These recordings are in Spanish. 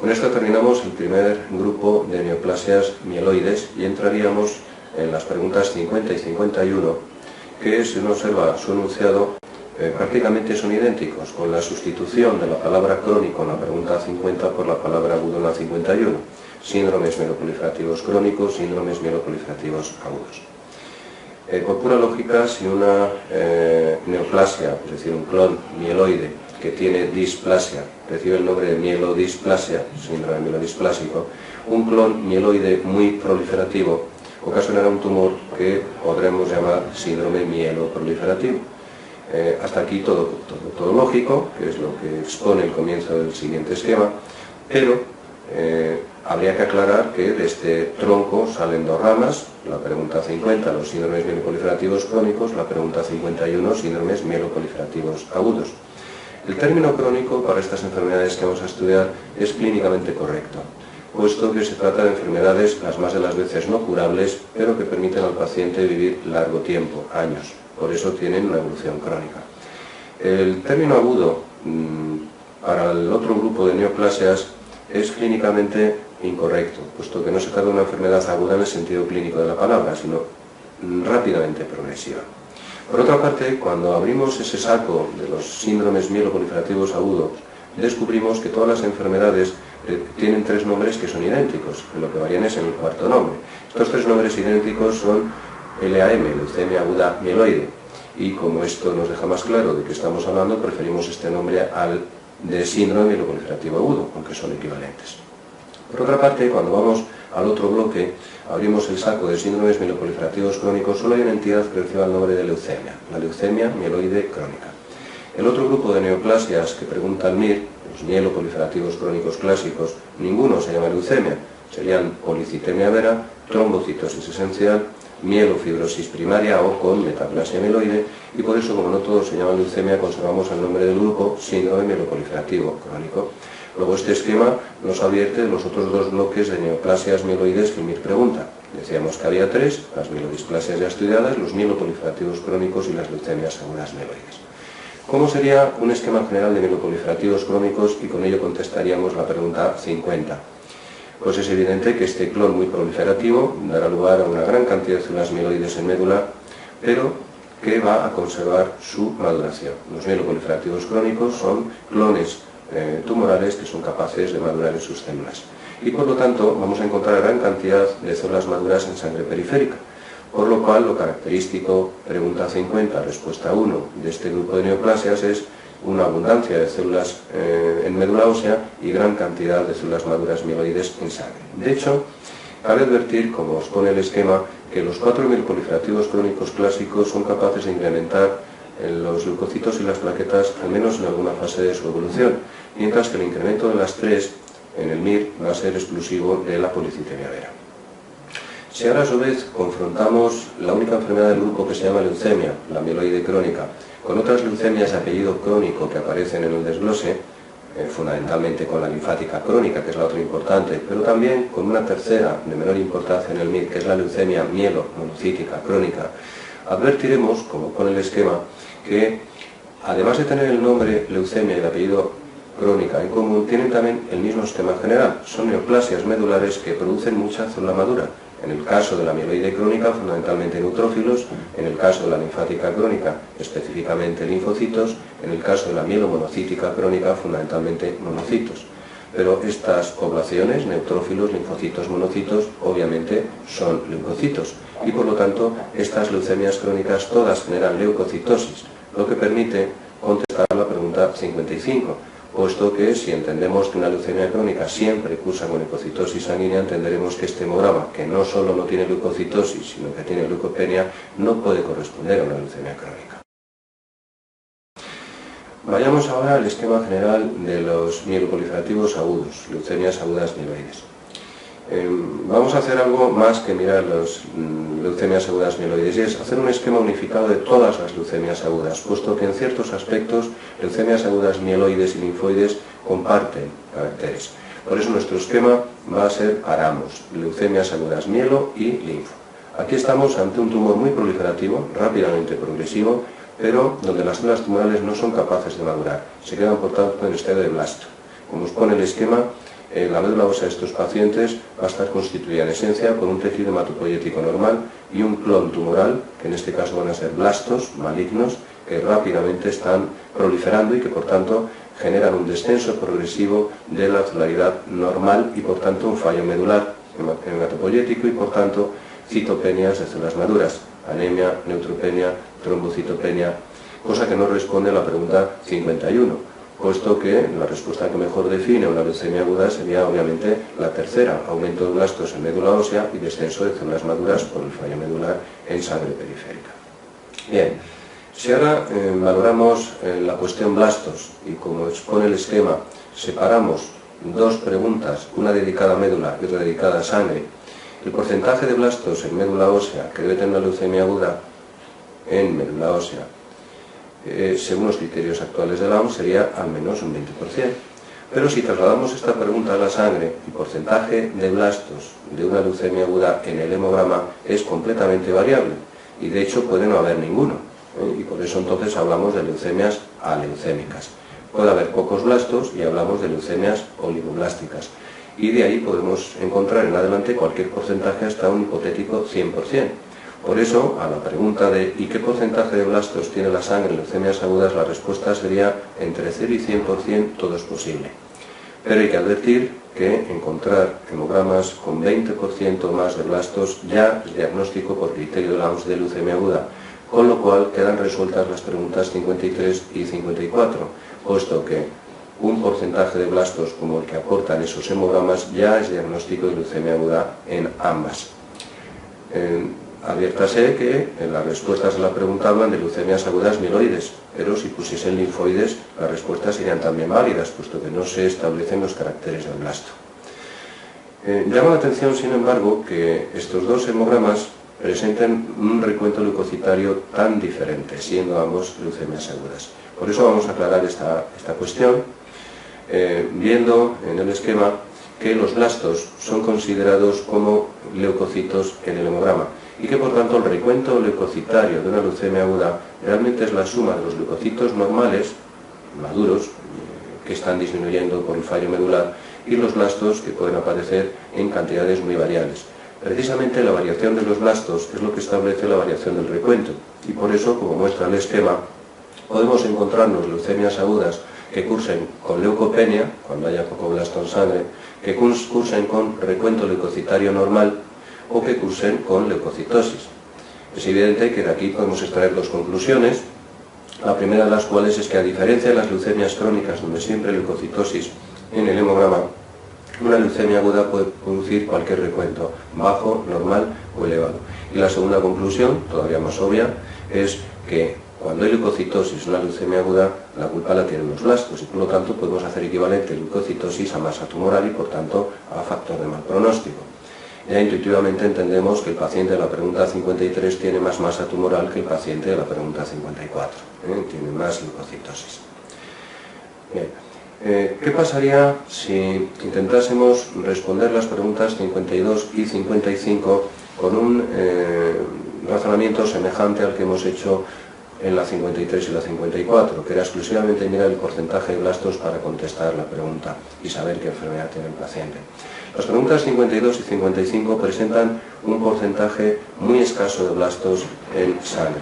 Con esto terminamos el primer grupo de neoplasias mieloides y entraríamos en las preguntas 50 y 51, que si uno observa su enunciado, prácticamente son idénticos, con la sustitución de la palabra crónico en la pregunta 50 por la palabra agudo en la 51. Síndromes mieloproliferativos crónicos, síndromes mieloproliferativos agudos. Por pura lógica, si una neoplasia, es decir, un clon mieloide que tiene displasia, recibe el nombre de mielodisplasia, síndrome mielodisplásico, un clon mieloide muy proliferativo ocasionará un tumor que podremos llamar síndrome mieloproliferativo. Hasta aquí todo lógico, que es lo que expone el comienzo del siguiente esquema, pero habría que aclarar que de este tronco salen dos ramas, la pregunta 50, los síndromes mieloproliferativos crónicos, la pregunta 51, síndromes mieloproliferativos agudos. El término crónico para estas enfermedades que vamos a estudiar es clínicamente correcto, puesto que se trata de enfermedades las más de las veces no curables, pero que permiten al paciente vivir largo tiempo, años. Por eso tienen una evolución crónica. El término agudo para el otro grupo de neoplasias es clínicamente incorrecto, puesto que no se trata de una enfermedad aguda en el sentido clínico de la palabra, sino rápidamente progresiva. Por otra parte, cuando abrimos ese saco de los síndromes mieloproliferativos agudos, descubrimos que todas las enfermedades tienen tres nombres que son idénticos, lo que varían es en el cuarto nombre. Estos tres nombres idénticos son LAM, leucemia aguda mieloide, y como esto nos deja más claro de qué estamos hablando, preferimos este nombre al de síndrome mieloproliferativo agudo, aunque son equivalentes. Por otra parte, cuando vamos al otro bloque, abrimos el saco de síndromes mieloproliferativos crónicos, solo hay una entidad que reciba el nombre de leucemia, la leucemia mieloide crónica. El otro grupo de neoplasias que pregunta el MIR, los mieloproliferativos crónicos clásicos, ninguno se llama leucemia, serían policitemia vera, trombocitosis esencial, mielofibrosis primaria o con metaplasia mieloide, y por eso, como no todos se llaman leucemia, conservamos el nombre del grupo síndrome mieloproliferativo crónico. Luego este esquema nos advierte de los otros dos bloques de neoplasias mieloides que el MIR pregunta. Decíamos que había tres, las mielodisplasias ya estudiadas, los mieloproliferativos crónicos y las leucemias agudas mieloides. ¿Cómo sería un esquema general de mieloproliferativos crónicos? Y con ello contestaríamos la pregunta 50. Pues es evidente que este clon muy proliferativo dará lugar a una gran cantidad de células mieloides en médula, pero que va a conservar su maduración. Los mieloproliferativos crónicos son clones tumorales que son capaces de madurar en sus células. Y por lo tanto vamos a encontrar gran cantidad de células maduras en sangre periférica. Por lo cual, lo característico, pregunta 50, respuesta 1, de este grupo de neoplasias es una abundancia de células en médula ósea y gran cantidad de células maduras mieloides en sangre. De hecho, cabe advertir, como os pone el esquema, que los 4 mieloproliferativos crónicos clásicos son capaces de incrementar los leucocitos y las plaquetas, al menos en alguna fase de su evolución, mientras que el incremento de las 3 en el MIR va a ser exclusivo de la policitemia vera. Si ahora a su vez confrontamos la única enfermedad del grupo que se llama leucemia, la mieloide crónica, con otras leucemias de apellido crónico que aparecen en el desglose, fundamentalmente con la linfática crónica, que es la otra importante, pero también con una tercera de menor importancia en el MIR, que es la leucemia mielomonocítica crónica, advertiremos, como pone el esquema, que además de tener el nombre leucemia y el apellido crónica en común, tienen también el mismo esquema general. Son neoplasias medulares que producen mucha célula madura. En el caso de la mieloide crónica, fundamentalmente neutrófilos; en el caso de la linfática crónica, específicamente linfocitos; en el caso de la mielomonocítica crónica, fundamentalmente monocitos. Pero estas poblaciones, neutrófilos, linfocitos, monocitos, obviamente son leucocitos, y por lo tanto estas leucemias crónicas todas generan leucocitosis, lo que permite contestar la pregunta 55. Puesto que si entendemos que una leucemia crónica siempre cursa con leucocitosis sanguínea, entenderemos que este hemograma, que no solo no tiene leucocitosis, sino que tiene leucopenia, no puede corresponder a una leucemia crónica. Vayamos ahora al esquema general de los mieloproliferativos agudos, leucemias agudas mieloides. Vamos a hacer algo más que mirar las leucemias agudas mieloides, y es hacer un esquema unificado de todas las leucemias agudas, puesto que en ciertos aspectos leucemias agudas mieloides y linfoides comparten caracteres. Por eso nuestro esquema va a ser ARAMOS, leucemias agudas mielo y linfo. Aquí estamos ante un tumor muy proliferativo, rápidamente progresivo, pero donde las células tumorales no son capaces de madurar, se quedan por tanto en estado de blasto. Como os pone el esquema, la médula ósea de estos pacientes va a estar constituida en esencia por un tejido hematopoyético normal y un clon tumoral, que en este caso van a ser blastos malignos, que rápidamente están proliferando y que por tanto generan un descenso progresivo de la celularidad normal y por tanto un fallo medular hematopoyético y por tanto citopenias de células maduras, anemia, neutropenia, trombocitopenia, cosa que no responde a la pregunta 51, puesto que la respuesta que mejor define una leucemia aguda sería obviamente la tercera, aumento de blastos en médula ósea y descenso de células maduras por el fallo medular en sangre periférica. Bien, si ahora valoramos la cuestión blastos y como expone el esquema, separamos dos preguntas, una dedicada a médula y otra dedicada a sangre, el porcentaje de blastos en médula ósea que debe tener una leucemia aguda en médula ósea según los criterios actuales de la OMS sería al menos un 20%. Pero si trasladamos esta pregunta a la sangre, el porcentaje de blastos de una leucemia aguda en el hemograma es completamente variable y de hecho puede no haber ninguno. Y por eso entonces hablamos de leucemias aleucémicas. Puede haber pocos blastos y hablamos de leucemias oligoblásticas. Y de ahí podemos encontrar en adelante cualquier porcentaje hasta un hipotético 100%. Por eso, a la pregunta de ¿y qué porcentaje de blastos tiene la sangre en leucemias agudas? La respuesta sería entre 0 y 100%, todo es posible. Pero hay que advertir que encontrar hemogramas con 20% más de blastos ya es diagnóstico por criterio de la OMS de leucemia aguda, con lo cual quedan resueltas las preguntas 53 y 54, puesto que un porcentaje de blastos como el que aportan esos hemogramas ya es diagnóstico de leucemia aguda en ambas. Adviértase que en las respuestas a la pregunta hablan de leucemias agudas mieloides, pero si pusiesen linfoides las respuestas serían también válidas, puesto que no se establecen los caracteres del blasto. Llama la atención, sin embargo, que estos dos hemogramas presenten un recuento leucocitario tan diferente, siendo ambos leucemias agudas. Por eso vamos a aclarar esta cuestión, viendo en el esquema que los blastos son considerados como leucocitos en el hemograma y que por tanto el recuento leucocitario de una leucemia aguda realmente es la suma de los leucocitos normales, maduros, que están disminuyendo por el fallo medular, y los blastos que pueden aparecer en cantidades muy variables. Precisamente la variación de los blastos es lo que establece la variación del recuento y por eso, como muestra el esquema, podemos encontrarnos leucemias agudas que cursen con leucopenia, cuando haya poco blasto en sangre, que cursen con recuento leucocitario normal o que cursen con leucocitosis. Es evidente que de aquí podemos extraer dos conclusiones, la primera de las cuales es que a diferencia de las leucemias crónicas donde siempre hay leucocitosis en el hemograma, una leucemia aguda puede producir cualquier recuento, bajo, normal o elevado. Y la segunda conclusión, todavía más obvia, es que cuando hay leucocitosis, una leucemia aguda, la culpa la tienen los blastos y por lo tanto podemos hacer equivalente leucocitosis a masa tumoral y por tanto a factor de mal pronóstico. Ya intuitivamente entendemos que el paciente de la pregunta 53 tiene más masa tumoral que el paciente de la pregunta 54, tiene más leucocitosis. Bien. ¿Qué pasaría si intentásemos responder las preguntas 52 y 55 con un razonamiento semejante al que hemos hecho en la 53 y la 54, que era exclusivamente mirar el porcentaje de blastos para contestar la pregunta y saber qué enfermedad tiene el paciente? Las preguntas 52 y 55 presentan un porcentaje muy escaso de blastos en sangre.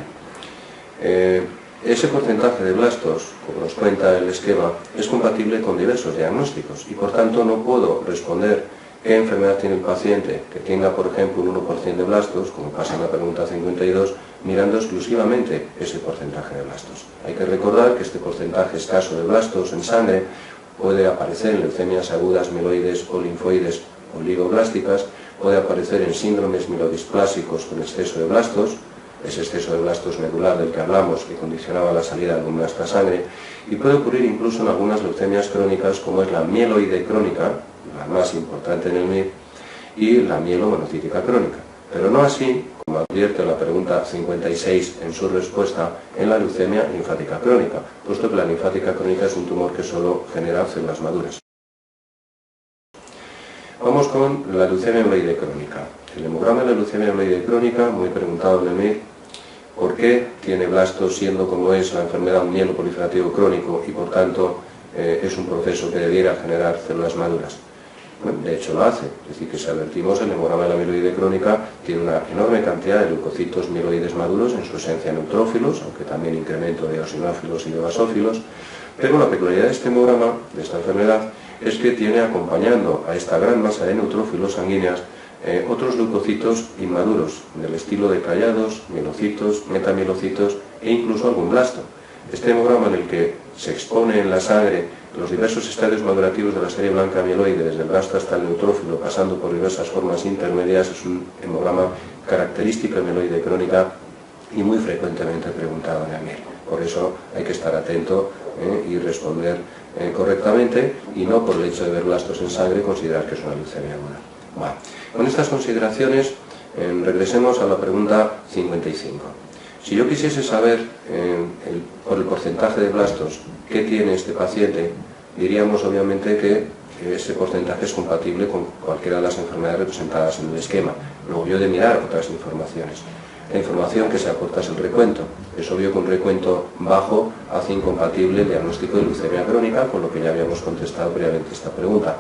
Ese porcentaje de blastos, como nos cuenta el esquema, es compatible con diversos diagnósticos y por tanto no puedo responder qué enfermedad tiene el paciente que tenga, por ejemplo, un 1% de blastos, como pasa en la pregunta 52, mirando exclusivamente ese porcentaje de blastos. Hay que recordar que este porcentaje escaso de blastos en sangre puede aparecer en leucemias agudas mieloides o linfoides oligoblásticas, puede aparecer en síndromes mielodisplásicos con exceso de blastos, ese exceso de blastos medular del que hablamos que condicionaba la salida de algún blasto a sangre, y puede ocurrir incluso en algunas leucemias crónicas como es la mieloide crónica, la más importante en el MIR, y la mielomonocítica crónica, pero no así, como advierte la pregunta 56 en su respuesta, en la leucemia linfática crónica, puesto que la linfática crónica es un tumor que solo genera células maduras. Vamos con la leucemia mieloide crónica. El hemograma de la leucemia mieloide crónica, muy preguntado en el MIR, ¿por qué tiene blastos siendo como es la enfermedad un mieloproliferativo crónico y por tanto es un proceso que debiera generar células maduras? Bueno, de hecho lo hace, es decir, que si advertimos, el hemograma de la mieloide crónica tiene una enorme cantidad de leucocitos mieloides maduros, en su esencia neutrófilos, aunque también incremento de eosinófilos y de basófilos, pero la peculiaridad de este hemograma, de esta enfermedad, es que tiene acompañando a esta gran masa de neutrófilos sanguíneas otros leucocitos inmaduros, del estilo de callados, mielocitos, metamielocitos e incluso algún blasto. Este hemograma, en el que se expone en la sangre los diversos estadios madurativos de la serie blanca mieloide, desde el blasto hasta el neutrófilo, pasando por diversas formas intermedias, es un hemograma característico de mieloide crónica y muy frecuentemente preguntado en AMIR. Por eso hay que estar atento y responder correctamente, y no por el hecho de ver blastos en sangre considerar que es una leucemia aguda. Bueno, con estas consideraciones regresemos a la pregunta 55. Si yo quisiese saber por el porcentaje de blastos que tiene este paciente, diríamos obviamente que ese porcentaje es compatible con cualquiera de las enfermedades representadas en el esquema. Luego yo he de mirar otras informaciones. La información que se aporta es el recuento. Es obvio que un recuento bajo hace incompatible el diagnóstico de leucemia crónica, con lo que ya habíamos contestado previamente esta pregunta.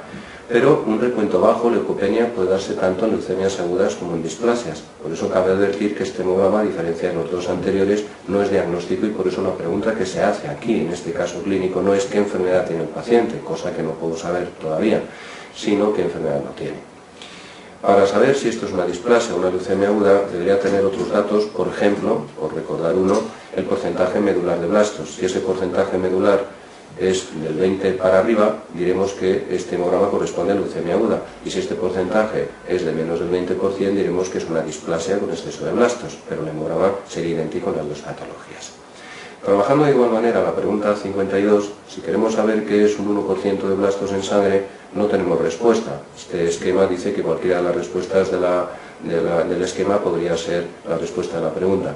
Pero un recuento bajo, leucopenia, puede darse tanto en leucemias agudas como en displasias. Por eso cabe advertir que este hemograma, a diferencia de los dos anteriores, no es diagnóstico, y por eso la pregunta que se hace aquí, en este caso clínico, no es qué enfermedad tiene el paciente, cosa que no puedo saber todavía, sino qué enfermedad no tiene. Para saber si esto es una displasia o una leucemia aguda, debería tener otros datos, por ejemplo, por recordar uno, el porcentaje medular de blastos. Si ese porcentaje medular es del 20 para arriba, diremos que este hemograma corresponde a leucemia aguda, y si este porcentaje es de menos del 20%, diremos que es una displasia con exceso de blastos, pero el hemograma sería idéntico en las dos patologías. Trabajando de igual manera la pregunta 52, si queremos saber qué es un 1% de blastos en sangre, no tenemos respuesta. Este esquema dice que cualquiera de las respuestas del esquema podría ser la respuesta de la pregunta.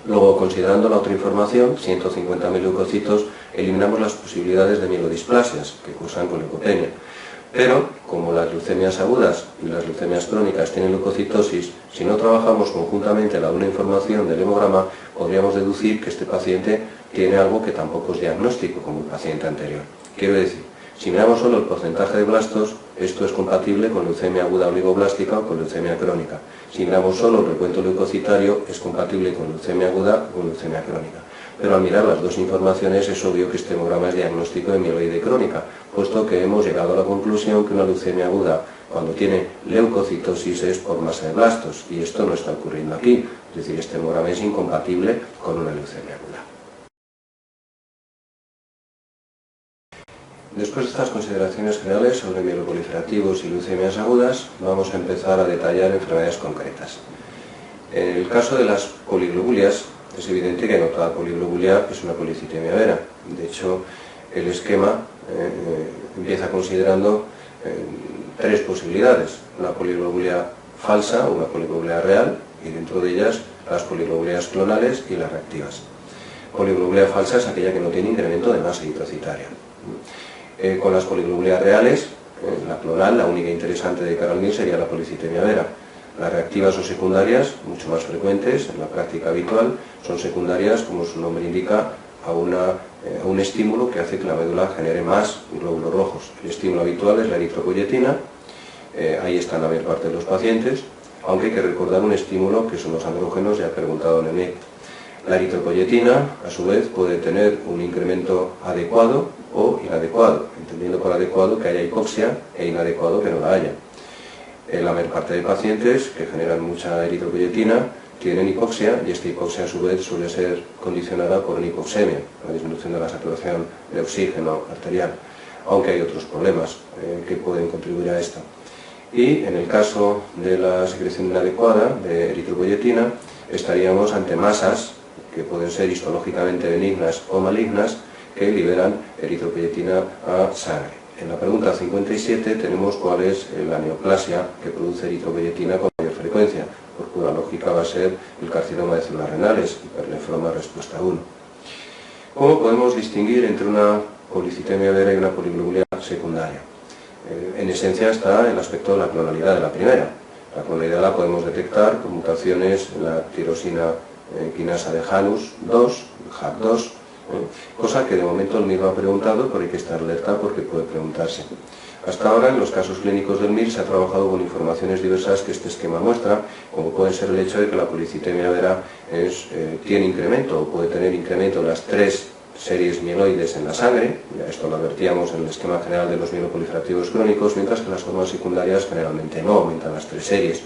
Luego, considerando la otra información, 150.000 leucocitos, eliminamos las posibilidades de mielodisplasias que cursan con leucopenia. Pero, como las leucemias agudas y las leucemias crónicas tienen leucocitosis, si no trabajamos conjuntamente la una información del hemograma, podríamos deducir que este paciente tiene algo que tampoco es diagnóstico como el paciente anterior. Quiero decir, si miramos solo el porcentaje de blastos, esto es compatible con leucemia aguda oligoblástica o con leucemia crónica. Si miramos solo el recuento leucocitario, es compatible con leucemia aguda o con leucemia crónica. Pero al mirar las dos informaciones es obvio que este hemograma es diagnóstico de mieloide crónica, puesto que hemos llegado a la conclusión que una leucemia aguda, cuando tiene leucocitosis, es por masa de blastos, y esto no está ocurriendo aquí. Es decir, este hemograma es incompatible con una leucemia aguda. Después de estas consideraciones generales sobre mieloproliferativos y leucemias agudas, vamos a empezar a detallar enfermedades concretas. En el caso de las poliglobulias, es evidente que no toda poliglobulia es una policitemia vera. De hecho, el esquema empieza considerando tres posibilidades: una poliglobulia falsa o una poliglobulia real, y dentro de ellas las poliglobulias clonales y las reactivas. Poliglobulia falsa es aquella que no tiene incremento de masa eritrocitaria. Con las poliglobulias reales, la clonal, la única interesante de cara al MIR, sería la policitemia vera. Las reactivas o secundarias, mucho más frecuentes en la práctica habitual, son secundarias, como su nombre indica, a un estímulo que hace que la médula genere más glóbulos rojos. El estímulo habitual es la eritropoyetina, ahí está en la mayor parte de los pacientes, aunque hay que recordar un estímulo que son los andrógenos, ya he preguntado en el MIR. La eritropoyetina, a su vez, puede tener un incremento adecuado o inadecuado, entendiendo por adecuado que haya hipoxia e inadecuado que no la haya. La mayor parte de pacientes que generan mucha eritropoyetina tienen hipoxia, y esta hipoxia a su vez suele ser condicionada por una hipoxemia, la disminución de la saturación de oxígeno arterial, aunque hay otros problemas que pueden contribuir a esto. Y en el caso de la secreción inadecuada de eritropoyetina, estaríamos ante masas que pueden ser histológicamente benignas o malignas, que liberan eritropoyetina a sangre. En la pregunta 57 tenemos cuál es la neoplasia que produce eritropoyetina con mayor frecuencia. Por pura lógica va a ser el carcinoma de células renales, hiperlinfoma respuesta 1. ¿Cómo podemos distinguir entre una policitemia vera y una poliglobulia secundaria? En esencia está el aspecto de la clonalidad de la primera. La clonalidad la podemos detectar con mutaciones en la tirosina quinasa de Janus 2, JAK2, Cosa que de momento el MIR no ha preguntado, pero hay que estar alerta porque puede preguntarse. Hasta ahora, en los casos clínicos del MIR se ha trabajado con informaciones diversas que este esquema muestra, como puede ser el hecho de que la policitemia vera tiene incremento o puede tener incremento en las 3 series mieloides en la sangre, ya esto lo advertíamos en el esquema general de los mieloproliferativos crónicos, mientras que las formas secundarias generalmente no aumentan las 3 series.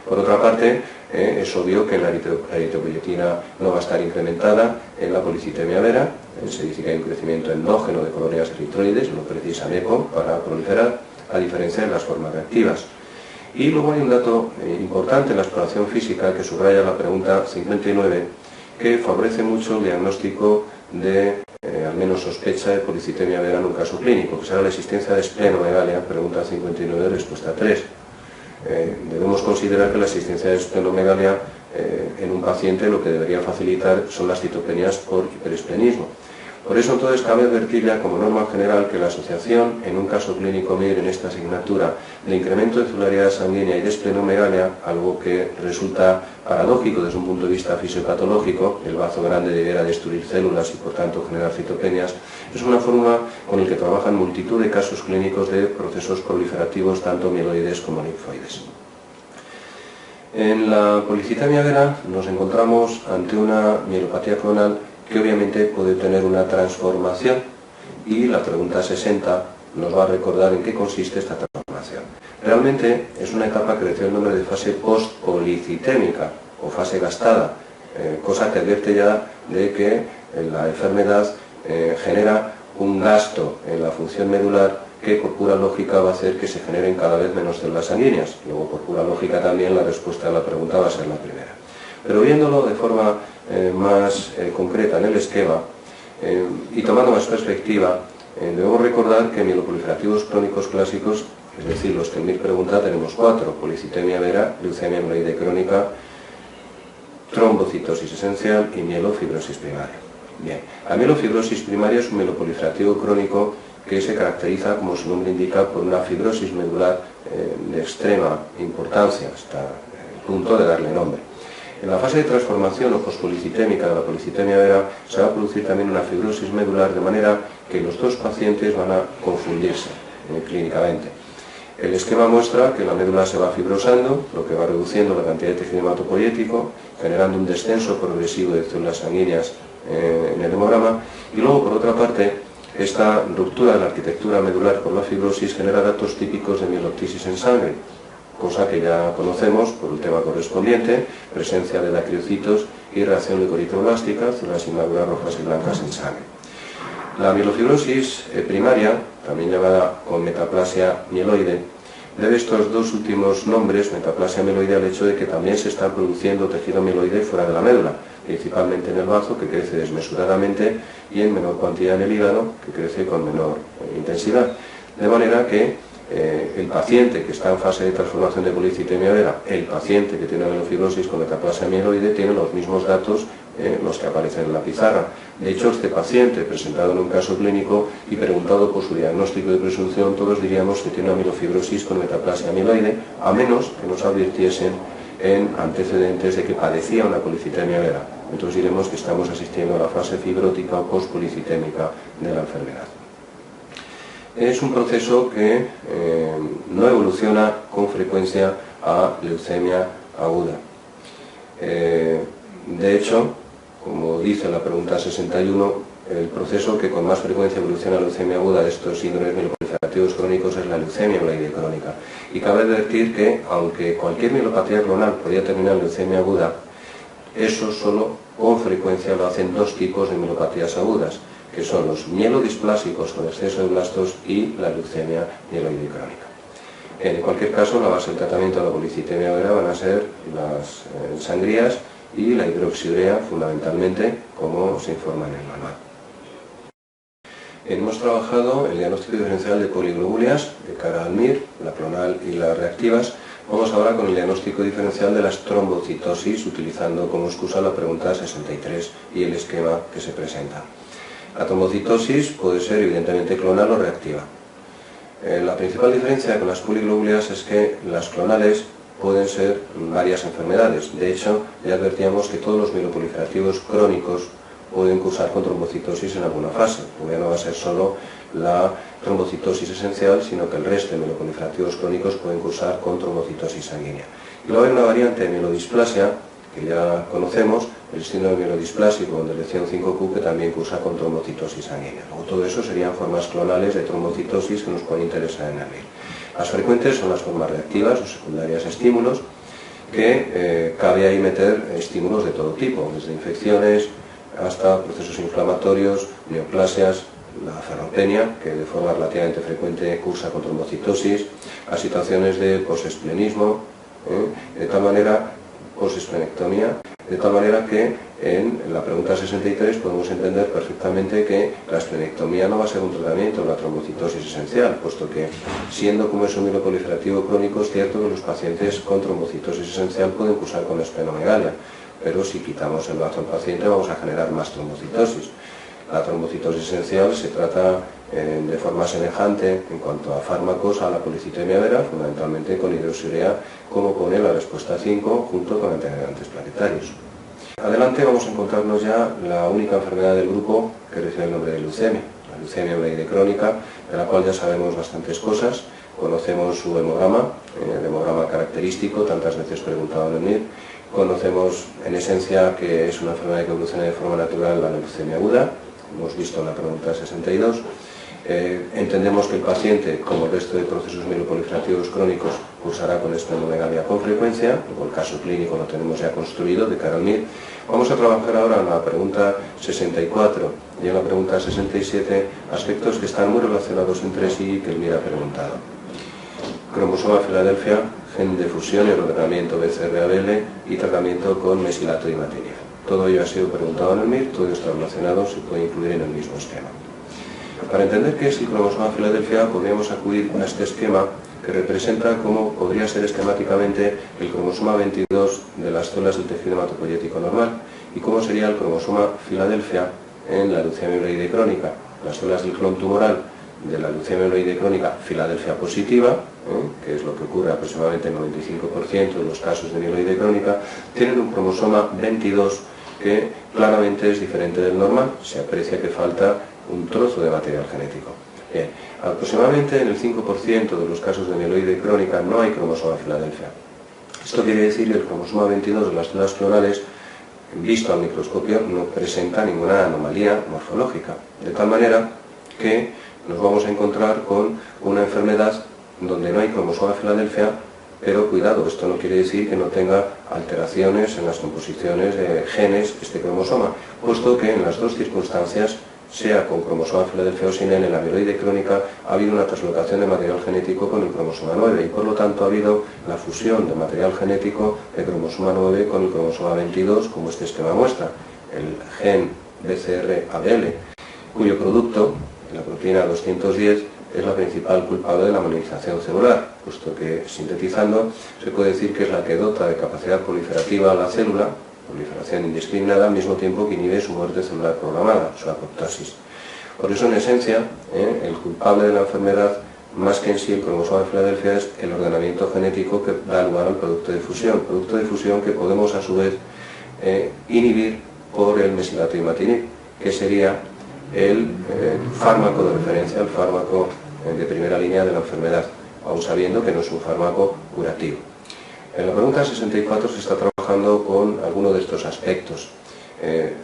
Por otra parte, es obvio que la eritropoyetina no va a estar incrementada en la policitemia vera. Se dice que hay un crecimiento endógeno de colonias eritroides, no precisan EPO para proliferar, a diferencia de las formas reactivas. Y luego hay un dato importante en la exploración física que subraya la pregunta 59, que favorece mucho el diagnóstico de, al menos sospecha de policitemia vera en un caso clínico, que será la existencia de esplenomegalia, pregunta 59, respuesta 3. Debemos considerar que la existencia de esplenomegalia en un paciente lo que debería facilitar son las citopenias por hiperesplenismo. Por eso entonces cabe advertir ya como norma general que la asociación en un caso clínico MIR en esta asignatura de incremento de celularidad sanguínea y de esplenomegalia, algo que resulta paradójico desde un punto de vista fisiopatológico, el bazo grande debiera destruir células y por tanto generar citopenias, es una fórmula con la que trabajan multitud de casos clínicos de procesos proliferativos tanto mieloides como linfoides. En la policitemia vera nos encontramos ante una mielopatía clonal que obviamente puede tener una transformación y la pregunta 60 nos va a recordar en qué consiste esta transformación. Realmente es una etapa que recibe el nombre de fase postpolicitémica o fase gastada, cosa que advierte ya de que la enfermedad genera un gasto en la función medular que por pura lógica va a hacer que se generen cada vez menos células sanguíneas. Luego por pura lógica también la respuesta a la pregunta va a ser la primera. Pero viéndolo de forma más concreta en el esquema y tomando más perspectiva, debemos recordar que en mieloproliferativos crónicos clásicos, es decir, los que el MIR pregunta, tenemos 4: policitemia vera, leucemia amiloide crónica, trombocitosis esencial y mielofibrosis primaria. Bien, la mielofibrosis primaria es un mieloproliferativo crónico que se caracteriza, como su nombre indica, por una fibrosis medular de extrema importancia, hasta el punto de darle nombre. En la fase de transformación o pospolicitémica de la policitemia vera se va a producir también una fibrosis medular, de manera que los dos pacientes van a confundirse clínicamente. El esquema muestra que la médula se va fibrosando, lo que va reduciendo la cantidad de tejido hematopoyético, generando un descenso progresivo de células sanguíneas en el hemograma, y luego, por otra parte, esta ruptura de la arquitectura medular por la fibrosis genera datos típicos de mieloptisis en sangre, cosa que ya conocemos por el tema correspondiente, presencia de dacriocitos y reacción leucoritroblástica, células inmaduras rojas y blancas en sangre. La mielofibrosis primaria, también llamada con metaplasia mieloide, debe estos dos últimos nombres, metaplasia mieloide, al hecho de que también se está produciendo tejido mieloide fuera de la médula, principalmente en el bazo, que crece desmesuradamente, y en menor cuantía en el hígado, que crece con menor intensidad. De manera que el paciente que está en fase de transformación de policitemia vera, el paciente que tiene mielofibrosis con metaplasia mieloide, tiene los mismos datos los que aparecen en la pizarra. De hecho, este paciente presentado en un caso clínico y preguntado por su diagnóstico de presunción, todos diríamos que tiene una mielofibrosis con metaplasia mieloide, a menos que nos advirtiesen en antecedentes de que padecía una policitemia vera. Entonces diremos que estamos asistiendo a la fase fibrótica o postpolicitémica de la enfermedad. Es un proceso que no evoluciona con frecuencia a leucemia aguda. De hecho, como dice la pregunta 61, el proceso que con más frecuencia evoluciona a leucemia aguda de estos síndromes mieloproliferativos crónicos es la leucemia amiloide crónica. Y cabe advertir que, aunque cualquier mielopatía clonal podría terminar en leucemia aguda, eso solo con frecuencia lo hacen dos tipos de mielopatías agudas, que son los mielodisplásicos con exceso de blastos y la leucemia mieloide crónica. En cualquier caso, la base del tratamiento de la policitemia vera van a ser las sangrías y la hidroxiurea, fundamentalmente, como se informa en el manual. Hemos trabajado el diagnóstico diferencial de poliglobulias de cara al MIR, la clonal y las reactivas. Vamos ahora con el diagnóstico diferencial de las trombocitosis, utilizando como excusa la pregunta 63 y el esquema que se presenta. La trombocitosis puede ser evidentemente clonal o reactiva. La principal diferencia con las poliglobulias es que las clonales pueden ser varias enfermedades. De hecho, ya advertíamos que todos los mieloproliferativos crónicos pueden cursar con trombocitosis en alguna fase. Ya no va a ser solo la trombocitosis esencial, sino que el resto de mieloproliferativos crónicos pueden cursar con trombocitosis sanguínea. Y luego hay una variante de mielodisplasia, que ya conocemos, el síndrome mielodisplásico con deleción 5q, que también cursa con trombocitosis sanguínea. Luego todo eso serían formas clonales de trombocitosis que nos pueden interesar en el MIR. Las frecuentes son las formas reactivas o secundarias a estímulos, que cabe ahí meter estímulos de todo tipo, desde infecciones hasta procesos inflamatorios, neoplasias, la ferropenia, que de forma relativamente frecuente cursa con trombocitosis, a situaciones de posesplenismo, de tal manera, posesplenectomía, de tal manera que en la pregunta 63 podemos entender perfectamente que la esplenectomía no va a ser un tratamiento de la trombocitosis esencial, puesto que, siendo como es un mieloproliferativo crónico, es cierto que los pacientes con trombocitosis esencial pueden cursar con esplenomegalia, pero si quitamos el bazo al paciente vamos a generar más trombocitosis. La trombocitosis esencial se trata de forma semejante en cuanto a fármacos a la policitemia vera, fundamentalmente con hidroxiurea, como pone la respuesta 5 junto con antiagregantes plaquetarios. Adelante vamos a encontrarnos ya la única enfermedad del grupo que recibe el nombre de leucemia, la leucemia mieloide crónica, de la cual ya sabemos bastantes cosas. Conocemos su hemograma, el hemograma característico, tantas veces preguntado en el MIR. Conocemos en esencia que es una enfermedad que evoluciona de forma natural la leucemia aguda, hemos visto en la pregunta 62. Entendemos que el paciente, como el resto de procesos mieloproliferativos crónicos, cursará con esplenomegalia con frecuencia, luego el caso clínico lo tenemos ya construido de cara al MIR. Vamos a trabajar ahora en la pregunta 64 y en la pregunta 67 aspectos que están muy relacionados entre sí y que el MIR ha preguntado. Cromosoma Filadelfia, gen de fusión y ordenamiento BCR-ABL y tratamiento con mesilato y imatinib. Todo ello ha sido preguntado en el MIR, todo ello está relacionado, se puede incluir en el mismo esquema. Para entender qué es el cromosoma Filadelfia, podríamos acudir a este esquema que representa cómo podría ser esquemáticamente el cromosoma 22 de las células del tejido hematopoyético normal y cómo sería el cromosoma Filadelfia en la leucemia mieloide crónica. Las células del clon tumoral de la leucemia mieloide crónica Filadelfia positiva, que es lo que ocurre aproximadamente en el 95% de los casos de mieloide crónica, tienen un cromosoma 22 que claramente es diferente del normal. Se aprecia que falta un trozo de material genético. Bien, aproximadamente en el 5% de los casos de mieloide crónica no hay cromosoma Filadelfia. Esto quiere decir que el cromosoma 22 de las células clonales, visto al microscopio, no presenta ninguna anomalía morfológica, de tal manera que nos vamos a encontrar con una enfermedad donde no hay cromosoma Filadelfia, pero cuidado, esto no quiere decir que no tenga alteraciones en las composiciones de genes este cromosoma, puesto que en las dos circunstancias, sea con cromosoma Filadelfia o sin él, en la mieloide crónica ha habido una translocación de material genético con el cromosoma 9 y por lo tanto ha habido la fusión de material genético de cromosoma 9 con el cromosoma 22, como este esquema muestra, el gen BCR-ABL, cuyo producto, la proteína 210, es la principal culpable de la malización celular, puesto que, sintetizando, se puede decir que es la que dota de capacidad proliferativa a la célula, proliferación indiscriminada, al mismo tiempo que inhibe su muerte celular programada, su apoptosis. Por eso, en esencia, el culpable de la enfermedad, más que en sí el cromosoma de Filadelfia, es el ordenamiento genético que da lugar al producto de fusión que podemos a su vez inhibir por el mesilato imatinib, que sería el fármaco de referencia, el fármaco de primera línea de la enfermedad, aun sabiendo que no es un fármaco curativo. En la pregunta 64 se está trabajando con alguno de estos aspectos.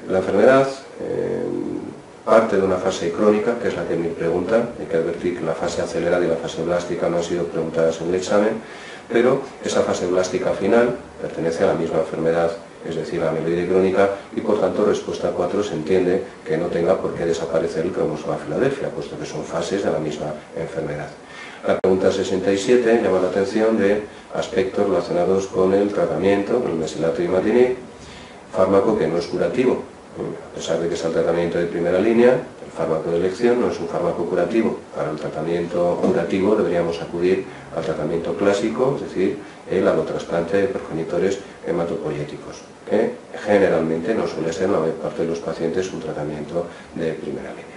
La enfermedad parte de una fase crónica, que es la que me pregunta. Hay que advertir que la fase acelerada y la fase blástica no han sido preguntadas en el examen, pero esa fase blástica final pertenece a la misma enfermedad, es decir, la mieloide crónica, y por tanto respuesta 4 se entiende que no tenga por qué desaparecer el cromosoma Filadelfia, puesto que son fases de la misma enfermedad. La pregunta 67 llama la atención de aspectos relacionados con el tratamiento, con el mesilato imatinib, fármaco que no es curativo. A pesar de que es el tratamiento de primera línea, el fármaco de elección no es un fármaco curativo. Para el tratamiento curativo deberíamos acudir al tratamiento clásico, es decir, el allotrasplante de progenitores hematopoyéticos, que generalmente no suele ser en la mayor parte de los pacientes un tratamiento de primera línea.